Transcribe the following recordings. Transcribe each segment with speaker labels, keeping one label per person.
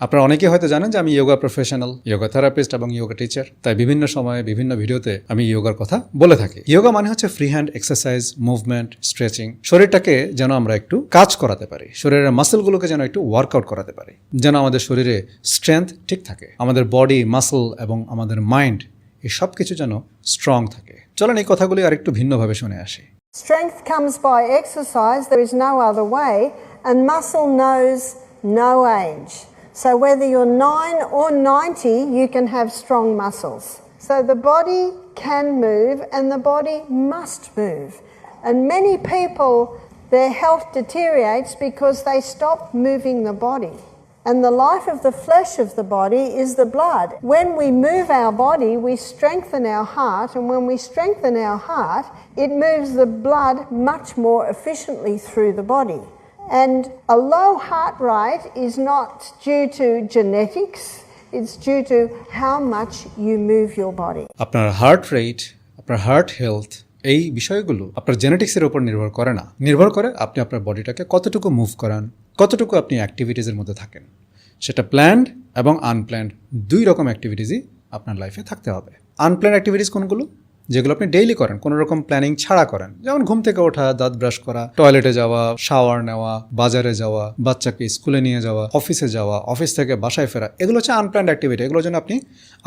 Speaker 1: আপনারা অনেকেই হয়তো জানেন যে আমি ইয়োগা প্রফেশনাল, ইয়োগা থেরাপিস্ট এবং ইয়োগা টিচার। তাই বিভিন্ন সময়ে বিভিন্ন ভিডিওতে আমি ইয়োগার কথা বলে থাকি। ইয়োগা মানে হচ্ছে free hand exercise, movement, stretching. শরীরটাকে যেন আমরা একটু কাজ করাতে পারি, শরীরের মাসেলগুলোকে যেন একটু ওয়ার্কআউট করাতে পারি, যেন আমাদের শরীরে স্ট্রেংথ ঠিক থাকে, আমাদের বডি, মাসেল এবং আমাদের মাইন্ড এই সব কিছু যেন স্ট্রং থাকে। চলেন এই কথাগুলি আরেকটু ভিন্নভাবে শুনে আসি।
Speaker 2: Strength comes by exercise. There is no other way, and muscle knows no age. So whether you're 9 or 90, you can have strong muscles. So the body can move and the body must move. And many people, their health deteriorates because they stop moving the body. And the life of the flesh of the body is the blood. When we move our body, we strengthen our heart, and when we strengthen our heart, it moves the blood much more efficiently through the body. And a low heart rate is not due to genetics, it's due to how much you move your body.
Speaker 1: আপনার heart rate, আপনার heart health, এই বিষয়গুলো আপনার জেনেটিক্সের উপর নির্ভর করে না, নির্ভর করে আপনি আপনার বডিটাকে কতটুকু মুভ করান, কতটুকু আপনি অ্যাক্টিভিটিসের মধ্যে থাকেন। সেটা প্ল্যান্ড এবং আনপ্ল্যান্ড দুই রকম অ্যাক্টিভিটিসই আপনার লাইফে থাকতে হবে। আনপ্ল্যান্ড অ্যাক্টিভিটিস কোনগুলো? যেগুলো আপনি ডেইলি করেন, কোনো রকম প্ল্যানিং ছাড়া করেন, যেমন ঘুম থেকে ওঠা, দাঁত ব্রাশ করা, টয়লেটে যাওয়া, শাওয়ার নেওয়া, বাজারে যাওয়া, বাচ্চাকে স্কুলে নিয়ে যাওয়া, অফিসে যাওয়া, অফিস থেকে বাসায় ফেরা, এগুলো হচ্ছে আনপ্ল্যান্ড অ্যাক্টিভিটি। এগুলোর জন্য আপনি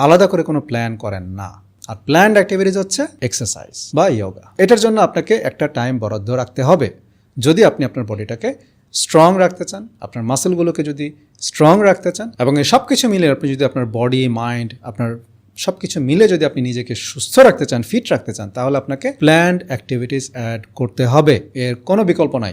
Speaker 1: আলাদা করে কোনো প্ল্যান করেন না। আর প্ল্যান্ড অ্যাক্টিভিটিস হচ্ছে এক্সারসাইজ বা ইয়োগা। এটার জন্য আপনাকে একটা টাইম বরাদ্দ রাখতে হবে। যদি আপনি আপনার বডিটাকে স্ট্রং রাখতে চান, আপনার মাসেলগুলোকে যদি স্ট্রং রাখতে চান, এবং এই সব কিছু মিলে আপনি যদি আপনার বডি, মাইন্ড, আপনার সব কিছু মিলে যদি আপনি নিজেকে সুস্থ রাখতে চান, ফিট রাখতে চান, তাহলে আপনাকে প্ল্যান্ড অ্যাক্টিভিটিস অ্যাড করতে হবে। এর কোনো বিকল্প নাই।